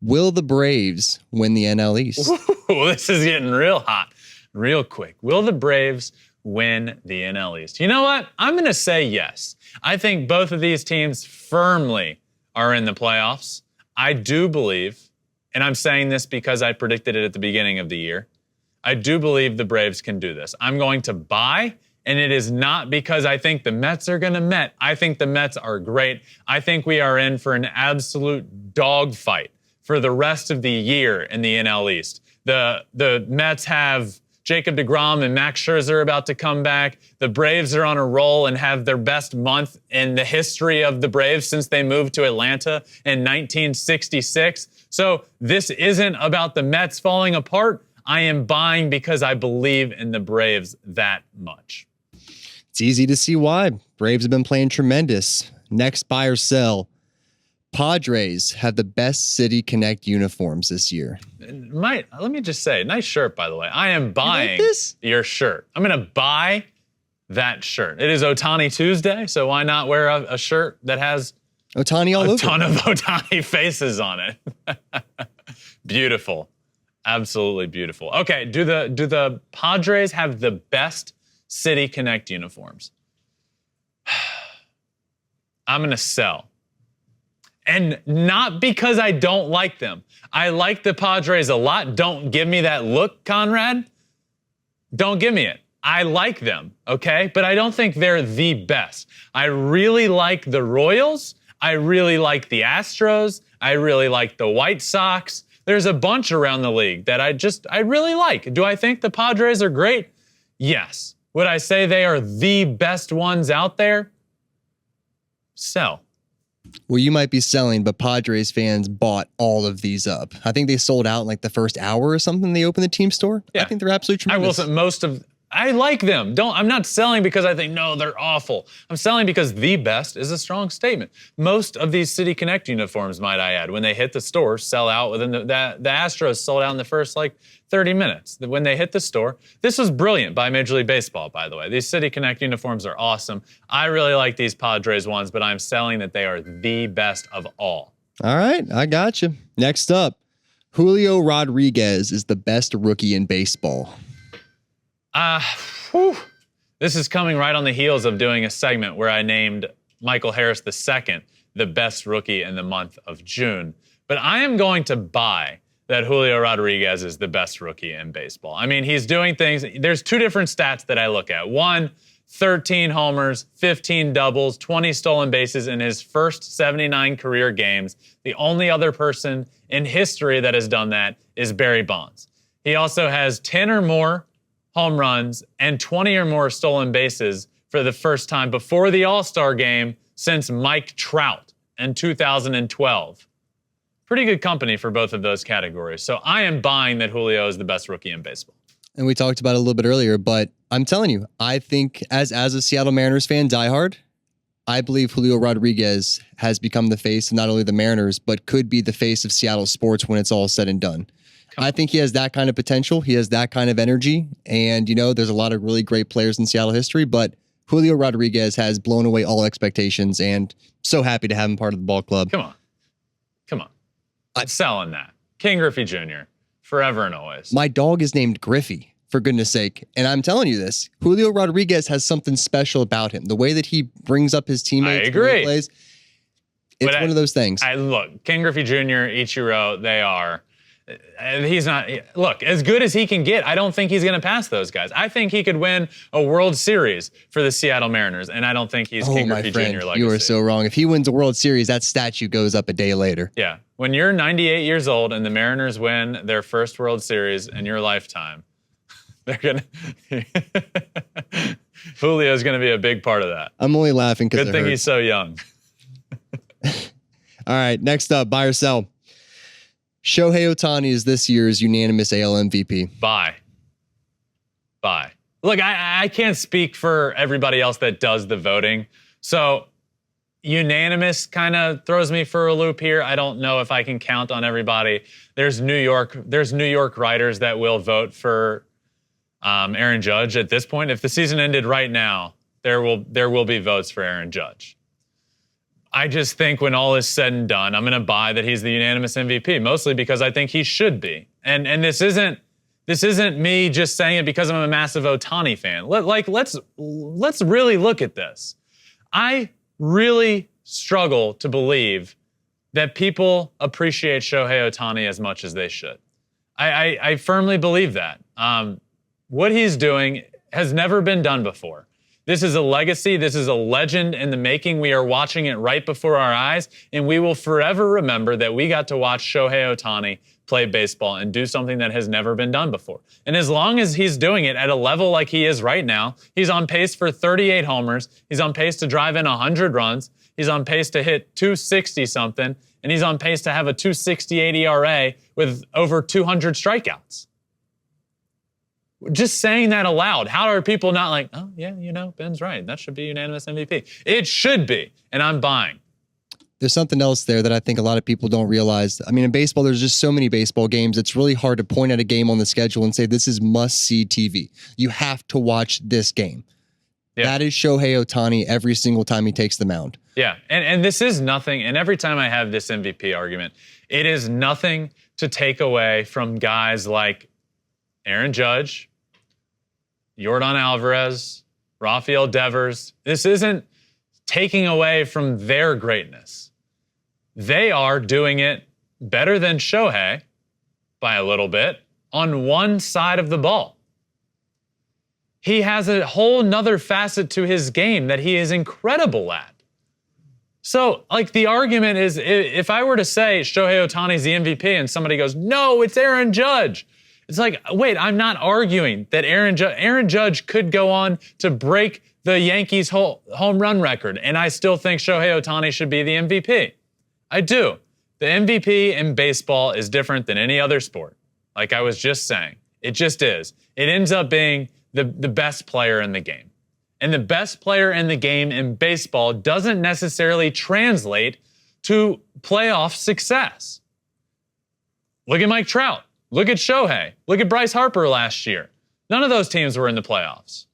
Will the Braves win the NL East? Ooh, this is getting real hot, real quick. Will the Braves win the NL East? You know what? I'm going to say yes. I think both of these teams firmly are in the playoffs. I do believe, and I'm saying this because I predicted it at the beginning of the year, I do believe the Braves can do this. I'm going to buy, and it is not because I think the Mets are going to Met. I think the Mets are great. I think we are in for an absolute dogfight for the rest of the year in the NL East. The Mets have Jacob deGrom and Max Scherzer about to come back. The Braves are on a roll and have their best month in the history of the Braves since they moved to Atlanta in 1966. So this isn't about the Mets falling apart. I am buying because I believe in the Braves that much. It's easy to see why. Braves have been playing tremendous. Next, buy or sell. Padres have the best City Connect uniforms this year. Let me just say, nice shirt, by the way. I am buying your shirt. I'm going to buy that shirt. It is Ohtani Tuesday, so why not wear a shirt that has Ohtani all over. A ton of Ohtani faces on it. Beautiful. Absolutely beautiful. Okay, do the Padres have the best City Connect uniforms? I'm going to sell. And not because I don't like them. I like the Padres a lot. Don't give me that look, Conrad. Don't give me it. I like them, okay? But I don't think they're the best. I really like the Royals. I really like the Astros. I really like the White Sox. There's a bunch around the league that I really like. Do I think the Padres are great? Yes. Would I say they are the best ones out there? Sell. Well, you might be selling, but Padres fans bought all of these up. I think they sold out in like the first hour or something. They opened the team store. Yeah. I think they're absolutely tremendous. I like them. I'm not selling because I think, no, they're awful. I'm selling because the best is a strong statement. Most of these City Connect uniforms, might I add, when they hit the store, sell out within the Astros sold out in the first 30 minutes. When they hit the store, this was brilliant by Major League Baseball, by the way. These City Connect uniforms are awesome. I really like these Padres ones, but I'm selling that they are the best of all. All right, I got you. Next up, Julio Rodriguez is the best rookie in baseball. This is coming right on the heels of doing a segment where I named Michael Harris II the best rookie in the month of June. But I am going to buy that Julio Rodriguez is the best rookie in baseball. I mean, he's doing things. There's two different stats that I look at. One, 13 homers, 15 doubles, 20 stolen bases in his first 79 career games. The only other person in history that has done that is Barry Bonds. He also has 10 or more home runs and 20 or more stolen bases for the first time before the All-Star game since Mike Trout in 2012. Pretty good company for both of those categories. So I am buying that Julio is the best rookie in baseball. And we talked about it a little bit earlier, but I'm telling you, I think as a Seattle Mariners fan, diehard, I believe Julio Rodriguez has become the face of not only the Mariners, but could be the face of Seattle sports when it's all said and done. I think he has that kind of potential. He has that kind of energy. And, there's a lot of really great players in Seattle history, but Julio Rodriguez has blown away all expectations, and so happy to have him part of the ball club. Come on. I'm selling that. King Griffey Jr., forever and always. My dog is named Griffey, for goodness sake. And I'm telling you this, Julio Rodriguez has something special about him. The way that he brings up his teammates. I agree. Plays, it's one of those things. Look, King Griffey Jr., Ichiro, they are. He's not, look, as good as he can get, I don't think he's going to pass those guys. I think he could win a World Series for the Seattle Mariners, and I don't think he's King Griffey Jr. legacy. You are so wrong. If he wins a World Series, that statue goes up a day later. Yeah. When you're 98 years old and the Mariners win their first World Series in your lifetime, they're going to... Julio's going to be a big part of that. I'm only laughing because good thing he's so young. All right, next up, buy or sell. Shohei Ohtani is this year's unanimous AL MVP. Buy. Look, I can't speak for everybody else that does the voting. So unanimous kind of throws me for a loop here. I don't know if I can count on everybody. There's New York writers that will vote for Aaron Judge at this point. If the season ended right now, there will be votes for Aaron Judge. I just think when all is said and done, I'm going to buy that he's the unanimous MVP, mostly because I think he should be. And this isn't me just saying it because I'm a massive Ohtani fan. Let's really look at this. I really struggle to believe that people appreciate Shohei Ohtani as much as they should. I firmly believe that. What he's doing has never been done before. This is a legacy. This is a legend in the making. We are watching it right before our eyes, and we will forever remember that we got to watch Shohei Ohtani play baseball and do something that has never been done before. And as long as he's doing it at a level like he is right now, he's on pace for 38 homers. He's on pace to drive in 100 runs. He's on pace to hit 260-something, and he's on pace to have a 2.68 ERA with over 200 strikeouts. Just saying that aloud, how are people not like, oh, yeah, Ben's right. That should be unanimous MVP. It should be, and I'm buying. There's something else there that I think a lot of people don't realize. I mean, in baseball, there's just so many baseball games. It's really hard to point at a game on the schedule and say, this is must-see TV. You have to watch this game. Yeah. That is Shohei Ohtani every single time he takes the mound. Yeah, and this is nothing, and every time I have this MVP argument, it is nothing to take away from guys like Aaron Judge, Yordan Alvarez, Rafael Devers. This isn't taking away from their greatness. They are doing it better than Shohei by a little bit on one side of the ball. He has a whole nother facet to his game that he is incredible at. So, the argument is, if I were to say Shohei Ohtani's the MVP and somebody goes, no, it's Aaron Judge. It's like, wait, I'm not arguing that Aaron Judge could go on to break the Yankees' home run record, and I still think Shohei Ohtani should be the MVP. I do. The MVP in baseball is different than any other sport. Like I was just saying. It just is. It ends up being the best player in the game. And the best player in the game in baseball doesn't necessarily translate to playoff success. Look at Mike Trout. Look at Shohei. Look at Bryce Harper last year. None of those teams were in the playoffs.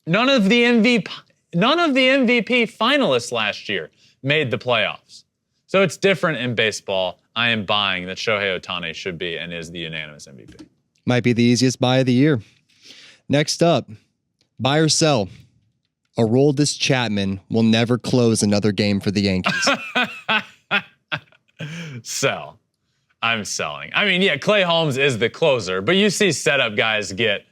None of the MVP finalists last year made the playoffs. So it's different in baseball. I am buying that Shohei Ohtani should be and is the unanimous MVP. Might be the easiest buy of the year. Next up, buy or sell. Aroldis Chapman will never close another game for the Yankees. Sell. I'm selling. I mean, yeah, Clay Holmes is the closer, but you see setup guys get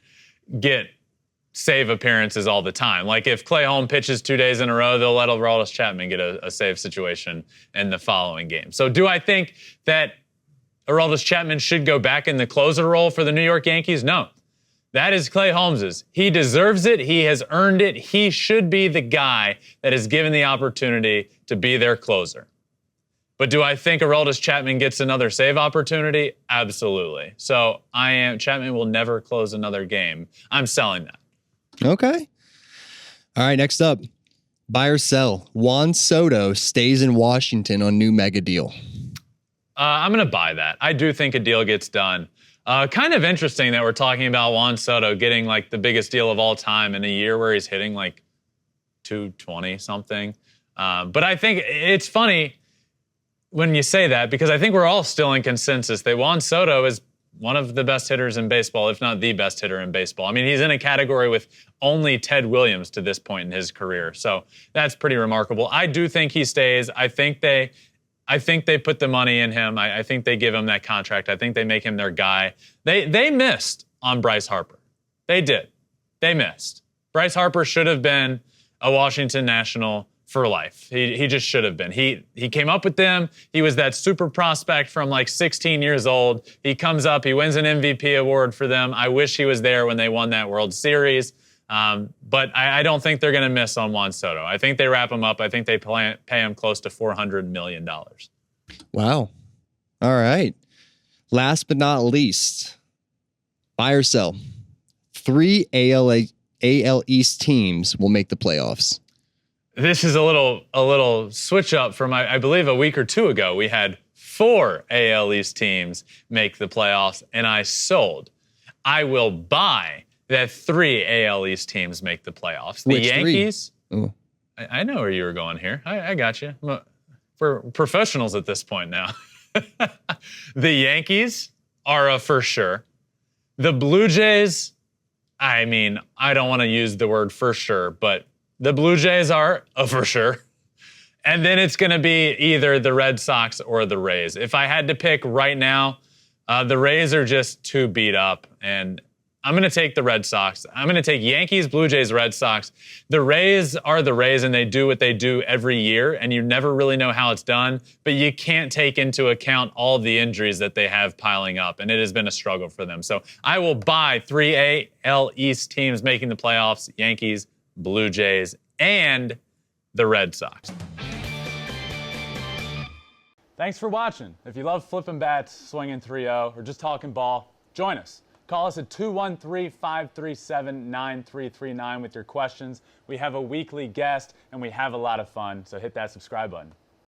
save appearances all the time. Like if Clay Holmes pitches 2 days in a row, they'll let Aroldis Chapman get a save situation in the following game. So do I think that Aroldis Chapman should go back in the closer role for the New York Yankees? No. That is Clay Holmes's. He deserves it. He has earned it. He should be the guy that is given the opportunity to be their closer. But do I think Aroldis Chapman gets another save opportunity? Absolutely. So Chapman will never close another game. I'm selling that. Okay. All right, next up, buy or sell. Juan Soto stays in Washington on new mega deal. I'm going to buy that. I do think a deal gets done. Kind of interesting that we're talking about Juan Soto getting the biggest deal of all time in a year where he's hitting 220 something. But I think it's funny when you say that because I think we're all still in consensus that Juan Soto is one of the best hitters in baseball, if not the best hitter in baseball. I mean, he's in a category with only Ted Williams to this point in his career. So that's pretty remarkable. I do think he stays. I think they put the money in him. I think they give him that contract. I think they make him their guy. They missed on Bryce Harper. They did. They missed. Bryce Harper should have been a Washington National for life. He just should have been. He came up with them. He was that super prospect from 16 years old. He comes up. He wins an MVP award for them. I wish he was there when they won that World Series. But I don't think they're going to miss on Juan Soto. I think they wrap him up. I think they pay him close to $400 million. Wow. All right. Last but not least, buy or sell. 3 AL East teams will make the playoffs. This is a little switch up from, I believe, a week or two ago. We had 4 AL East teams make the playoffs, and I sold. I will buy that 3 AL East teams make the playoffs. The Which Yankees. 3? I know where you were going here. I got you. We're professionals at this point now. The Yankees are a for sure. The Blue Jays, I mean, I don't want to use the word for sure, but the Blue Jays are a for sure. And then it's going to be either the Red Sox or the Rays. If I had to pick right now, the Rays are just too beat up, and I'm going to take the Red Sox. I'm going to take Yankees, Blue Jays, Red Sox. The Rays are the Rays, and they do what they do every year, and you never really know how it's done, but you can't take into account all the injuries that they have piling up, and it has been a struggle for them. So I will buy 3 AL East teams making the playoffs: Yankees, Blue Jays, and the Red Sox. Thanks for watching. If you love flipping bats, swinging 3-0, or just talking ball, join us. Call us at 213-537-9339 with your questions. We have a weekly guest, and we have a lot of fun, so hit that subscribe button.